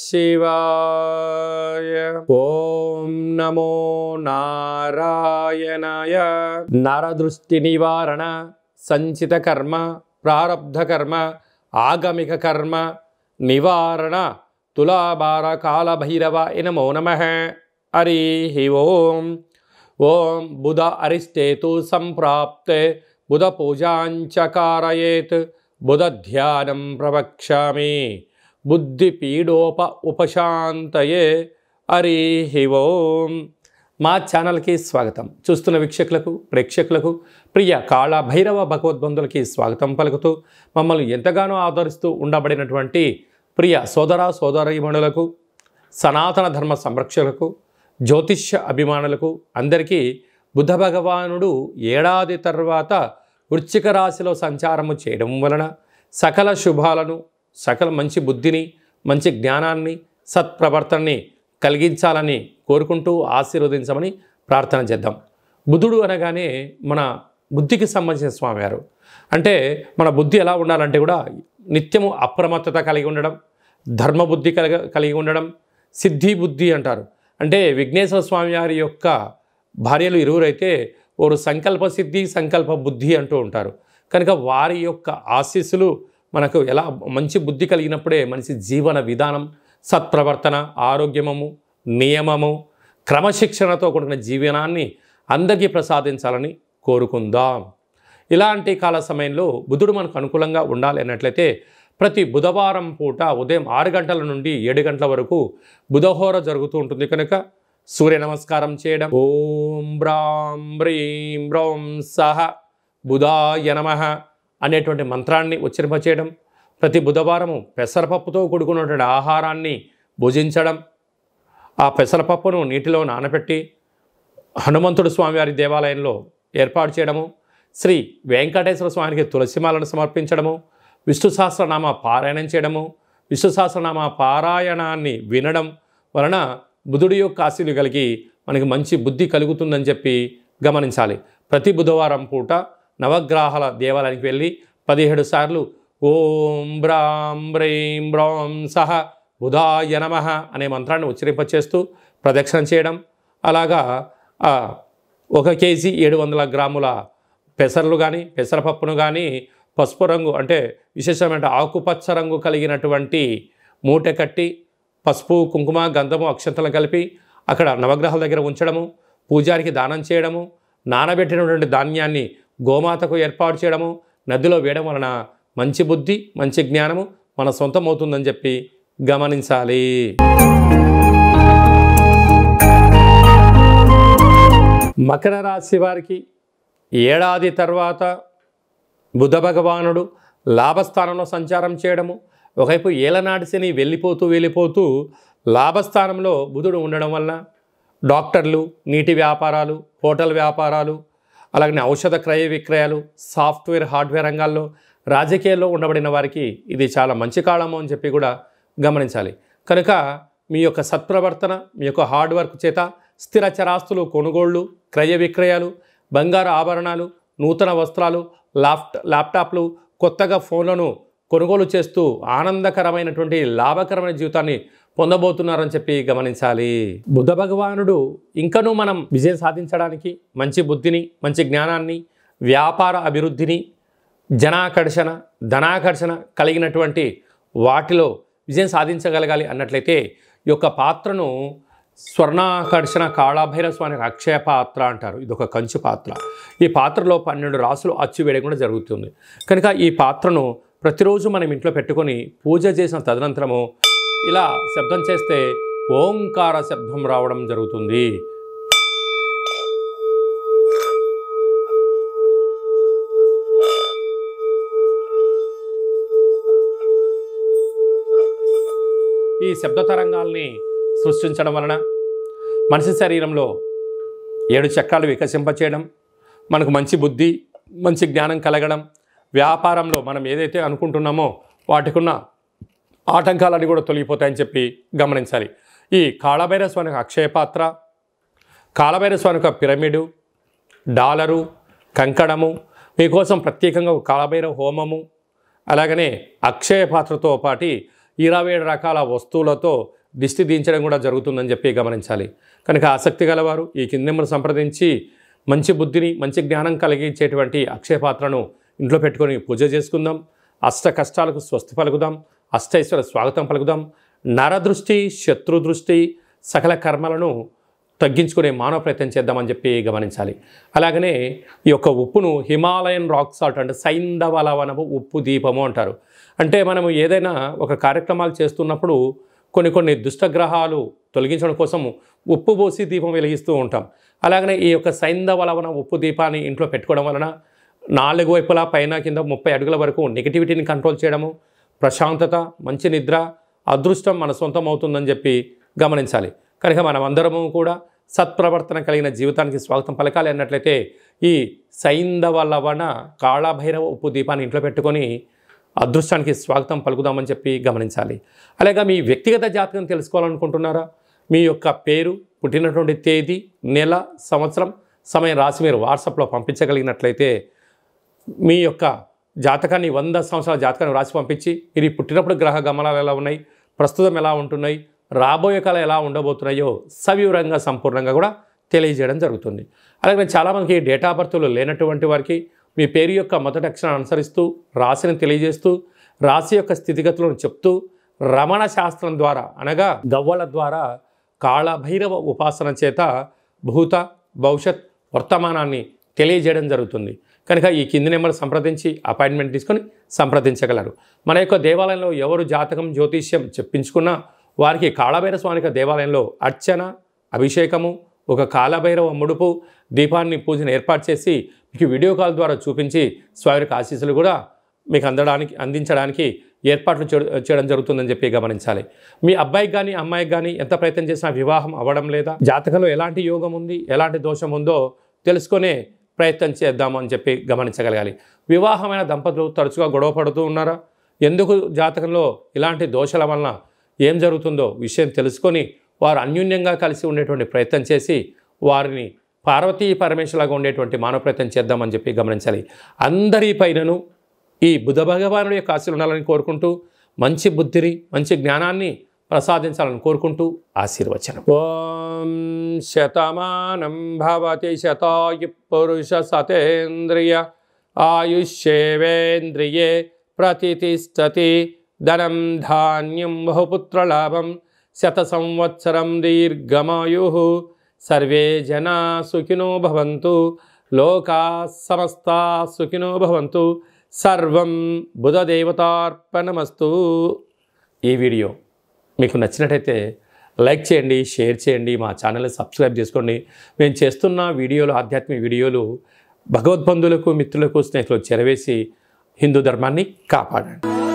శివాయ. ఓం నమో నారాయణాయ. నరదృష్టి నివారణ, సంచిత కర్మ, ప్రారబ్ధ కర్మ, ఆగమిక కర్మ నివారణ తులాభార కాళభైరవాయ నమో నమః. హరి ఓం. ఓం బుధ అరిష్టేతు సంప్రాప్తే బుధ పూజాంచ కారయేత్ బుధ ధ్యానం ప్రవక్ష్యామి బుద్ధి పీడోప ఉపశాంతయే. హరి ఓం. మా ఛానల్కి స్వాగతం. చూస్తున్న వీక్షకులకు, ప్రేక్షకులకు, ప్రియ కాళభైరవ భగవద్బంధులకి స్వాగతం పలుకుతూ మమ్మల్ని ఎంతగానో ఆదరిస్తూ ఉండబడినటువంటి ప్రియ సోదర సోదరీమణులకు, సనాతన ధర్మ సంరక్షకులకు, జ్యోతిష్య అభిమానులకు అందరికీ బుధ భగవానుడు ఏడాది తర్వాత వృశ్చిక రాశిలో సంచారము చేయడం వలన సకల శుభాలను, సకల మంచి బుద్ధిని, మంచి జ్ఞానాన్ని, సత్ప్రవర్తనని కలిగించాలని కోరుకుంటూ ఆశీర్వదించమని ప్రార్థన చేద్దాం. బుధుడు అనగానే మన బుద్ధికి సంబంధించిన స్వామివారు. అంటే మన బుద్ధి ఎలా ఉండాలంటే కూడా నిత్యము అప్రమత్తత కలిగి ఉండడం, ధర్మబుద్ధి కలిగి ఉండడం, సిద్ధి బుద్ధి అంటారు. అంటే విఘ్నేశ్వర స్వామివారి యొక్క భార్యలు ఇరువురైతే వారు సంకల్ప సిద్ధి, సంకల్ప బుద్ధి అంటూ ఉంటారు. కనుక వారి యొక్క ఆశీస్సులు మనకు ఎలా మంచి బుద్ధి కలిగినప్పుడే మనిషి జీవన విధానం, సత్ప్రవర్తన, ఆరోగ్యము, నియమము, క్రమశిక్షణతో కూడిన జీవనాన్ని అందరికీ ప్రసాదించాలని కోరుకుందాం. ఇలాంటి కాల సమయంలో బుధుడు మనకు అనుకూలంగా ఉండాలి అన్నట్లయితే ప్రతి బుధవారం పూట ఉదయం 6 గంటల నుండి 7 గంటల వరకు బుధహోర జరుగుతూ ఉంటుంది. కనుక సూర్య నమస్కారం చేయడం, ఓం బ్రాం బ్రీం బ్రౌం సహ బుధాయ నమః అనేటువంటి మంత్రాన్ని ఉచ్చరింపచేయడం, ప్రతి బుధవారము పెసరపప్పుతో కూడుకున్నటువంటి ఆహారాన్ని భుజించడం, ఆ పెసరపప్పును నీటిలో నానబెట్టి హనుమంతుడు స్వామివారి దేవాలయంలో ఏర్పాటు చేయడము, శ్రీ వెంకటేశ్వర స్వామికి తులసిమాలను సమర్పించడము, విష్ణు సహస్రనామ పారాయణం చేయడము, విష్ణు సహస్రనామ పారాయణాన్ని వినడం వలన బుధుడి యొక్క ఆశీలు కలిగి మనకి మంచి బుద్ధి కలుగుతుందని చెప్పి గమనించాలి. ప్రతి బుధవారం పూట నవగ్రహాల దేవాలయానికి వెళ్ళి 17 సార్లు ఓం బ్రాం బ్రీం బ్రౌం సహ బుధాయ నమః అనే మంత్రాన్ని ఉచ్చరింపచేస్తూ ప్రదక్షిణ చేయడం, అలాగా 1 కేజీ 700 గ్రాముల పెసర్లు కానీ, పెసరపప్పును కానీ పసుపు రంగు అంటే విశేషమైన ఆకుపచ్చ రంగు కలిగినటువంటి మూట కట్టి పసుపు, కుంకుమ, గంధము, అక్షంతలు కలిపి అక్కడ నవగ్రహాల దగ్గర ఉంచడము, పూజారికి దానం చేయడము, నానబెట్టినటువంటి ధాన్యాన్ని గోమాతకు ఏర్పాటు చేయడము, నదిలో వేయడం వలన మంచి బుద్ధి, మంచి జ్ఞానము మన సొంతం అవుతుందని చెప్పి గమనించాలి. మకర రాశి వారికి ఏడాది తర్వాత బుధ భగవానుడు లాభస్థానంలో సంచారం చేయడము, ఒకవైపు ఏలనాటి శని వెళ్ళిపోతూ లాభస్థానంలో బుధుడు ఉండడం వలన డాక్టర్లు, నీటి వ్యాపారాలు, హోటల్ వ్యాపారాలు, అలాగే ఔషధ క్రయ విక్రయాలు, సాఫ్ట్వేర్, హార్డ్వేర్ రంగాల్లో, రాజకీయాల్లో ఉండబడిన వారికి ఇది చాలా మంచి కాలము అని చెప్పి కూడా గమనించాలి. కనుక మీ యొక్క సత్ప్రవర్తన, మీ యొక్క హార్డ్ వర్క్ చేత స్థిర చరాస్తులు కొనుగోళ్ళు, క్రయ విక్రయాలు, బంగారు ఆభరణాలు, నూతన వస్త్రాలు, ల్యాప్టాప్లు, కొత్తగా ఫోన్లను కొనుగోలు చేస్తూ ఆనందకరమైనటువంటి లాభకరమైన జీవితాన్ని పొందబోతున్నారని చెప్పి గమనించాలి. బుధ భగవానుడు ఇంకనూ మనం విజయం సాధించడానికి మంచి బుద్ధిని, మంచి జ్ఞానాన్ని, వ్యాపార అభివృద్ధిని, జనాకర్షణ, ధనాకర్షణ కలిగినటువంటి వాటిలో విజయం సాధించగలగాలి అన్నట్లయితే ఈ యొక్క పాత్రను స్వర్ణాకర్షణ కాళభైరవ స్వామి అక్షయ పాత్ర అంటారు. ఇది ఒక కంచు పాత్ర. ఈ పాత్రలో 12 రాసులు అచ్చు వేయడం కూడా జరుగుతుంది. కనుక ఈ పాత్రను ప్రతిరోజు మనం ఇంట్లో పెట్టుకొని పూజ చేసిన తదనంతరము ఇలా శబ్దం చేస్తే ఓంకార శబ్దం రావడం జరుగుతుంది. ఈ శబ్ద తరంగాల్ని సృష్టించడం వలన మనిషి శరీరంలో 7 చక్రాలు వికసింపచేయడం, మనకు మంచి బుద్ధి, మంచి జ్ఞానం కలగడం, వ్యాపారంలో మనం ఏదైతే అనుకుంటున్నామో వాటికున్న ఆటంకాలన్నీ కూడా తొలగిపోతాయని చెప్పి గమనించాలి. ఈ కాళభైరవ స్వామి అక్షయ పాత్ర, కాళభైరవ స్వామి పిరమిడు, డాలరు, కంకణము, మీకోసం ప్రత్యేకంగా కాళభైరవ హోమము, అలాగనే అక్షయ పాత్రతో పాటు 27 రకాల వస్తువులతో దిష్టి దించడం కూడా జరుగుతుందని చెప్పి గమనించాలి. కనుక ఆసక్తి గలవారు ఈ కింది నెంబర్ సంప్రదించి మంచి బుద్ధిని మంచి జ్ఞానం కలిగించేటువంటి అక్షయ పాత్రను ఇంట్లో పెట్టుకొని పూజ చేసుకుందాం. అష్ట కష్టాలకు స్వస్తి పలుకుదాం. అష్టైశ్వర స్వాగతం పలుకుదాం. నరదృష్టి, శత్రుదృష్టి, సకల కర్మలను తగ్గించుకునే మానవ ప్రయత్నం చేద్దామని చెప్పి గమనించాలి. అలాగనే ఈ యొక్క ఉప్పును హిమాలయన్ రాక్ సాల్ట్ అంటే సైంధవ లవణము ఉప్పు దీపము అంటారు. అంటే మనము ఏదైనా ఒక కార్యక్రమాలు చేస్తున్నప్పుడు కొన్ని దుష్టగ్రహాలు తొలగించడం కోసం ఉప్పు పోసి దీపం వెలిగిస్తూ ఉంటాం. అలాగనే ఈ యొక్క సైంధవ లవణ ఉప్పు దీపాన్ని ఇంట్లో పెట్టుకోవడం వలన 4 వైపులా పైన కింద 30 అడుగుల వరకు నెగిటివిటీని కంట్రోల్ చేయడము, ప్రశాంతత, మంచి నిద్ర, అదృష్టం మన సొంతం అవుతుందని చెప్పి గమనించాలి. కనుక మనమందరము కూడా సత్ప్రవర్తన కలిగిన జీవితానికి స్వాగతం పలకాలి అన్నట్లయితే ఈ సైంధవ లవణ కాళభైరవ ఉప్పు దీపాన్ని ఇంట్లో పెట్టుకొని అదృష్టానికి స్వాగతం పలుకుదామని చెప్పి గమనించాలి. అలాగే మీ వ్యక్తిగత జాతకం తెలుసుకోవాలనుకుంటున్నారా? మీ యొక్క పేరు, పుట్టినటువంటి తేదీ, నెల, సంవత్సరం, సమయం రాసి మీరు వాట్సాప్లో పంపించగలిగినట్లయితే మీ యొక్క జాతకాన్ని 100 సంవత్సరాల జాతకాన్ని రాసి పంపించి మీరు పుట్టినప్పుడు గ్రహ గమనాలు ఎలా ఉన్నాయి, ప్రస్తుతం ఎలా ఉంటున్నాయి, రాబోయే కాలం ఎలా ఉండబోతున్నాయో సవివరంగా సంపూర్ణంగా కూడా తెలియజేయడం జరుగుతుంది. అలాగే చాలామందికి డేటా బర్త్లు లేనటువంటి వారికి మీ పేరు యొక్క మొదటి అక్షరాన్ని అనుసరిస్తూ రాశిని తెలియజేస్తూ రాశి యొక్క స్థితిగతులను చెప్తూ రమణ శాస్త్రం ద్వారా అనగా గవ్వల ద్వారా కాళభైరవ ఉపాసన చేత భూత, భవిష్యత్, వర్తమానాన్ని తెలియజేయడం జరుగుతుంది. కనుక ఈ కింది నెంబర్ సంప్రదించి అపాయింట్మెంట్ తీసుకొని సంప్రదించగలరు. మన యొక్క దేవాలయంలో ఎవరు జాతకం, జ్యోతిష్యం చెప్పించుకున్నా వారికి కాళభైరవ స్వామి దేవాలయంలో అర్చన, అభిషేకము, ఒక కాళభైరవ ముడుపు దీపాన్ని పూజను ఏర్పాటు చేసి మీకు వీడియో కాల్ ద్వారా చూపించి స్వామి యొక్క ఆశీస్సులు కూడా మీకు అందించడానికి ఏర్పాట్లు చేయడం జరుగుతుందని చెప్పి గమనించాలి. మీ అబ్బాయికి కానీ అమ్మాయికి కానీ ఎంత ప్రయత్నం చేసినా వివాహం అవ్వడం లేదా, జాతకంలో ఎలాంటి యోగం ఉంది, ఎలాంటి దోషం ఉందో తెలుసుకునే ప్రయత్నం చేద్దాము అని చెప్పి గమనించగలగాలి. వివాహమైన దంపతులు తరచుగా గొడవ పడుతూ ఉన్నారా? ఎందుకు జాతకంలో ఇలాంటి దోషాల వలన ఏం జరుగుతుందో విషయం తెలుసుకొని వారు అన్యోన్యంగా కలిసి ఉండేటువంటి ప్రయత్నం చేసి వారిని పార్వతీ పరమేశ్వరులాగా ఉండేటువంటి మానవ ప్రయత్నం చేద్దామని చెప్పి గమనించాలి. అందరి పైనను ఈ బుధ భగవానుడి యొక్క ఆశీస్సులు ఉండాలని కోరుకుంటూ మంచి బుద్ధిని మంచి జ్ఞానాన్ని ప్రసాదించాలని కోరుకుంటూ ఆశీర్వచనం. ఓం శతమానం భవతి శతాయు పురుష సతేంద్రియ ఆయుష్యేవేంద్రియే ప్రతిష్టతి ధనం ధాన్యం బహుపుత్రలాభం శత సంవత్సరం దీర్ఘమాయు సర్వే జనా సుఖినో భవంతు లోకా సమస్తా సుఖినో భవంతు సర్వం బుధదేవతార్పణమస్తు. ఈ వీడియో మీకు నచ్చినట్టయితే లైక్ చేయండి, షేర్ చేయండి, మా ఛానల్ని సబ్స్క్రైబ్ చేసుకోండి. మేము చేస్తున్న వీడియోలు, ఆధ్యాత్మిక వీడియోలు భగవద్బంధువులకు, మిత్రులకు, స్నేహితులకు చేరవేసి హిందూ ధర్మాన్ని కాపాడండి.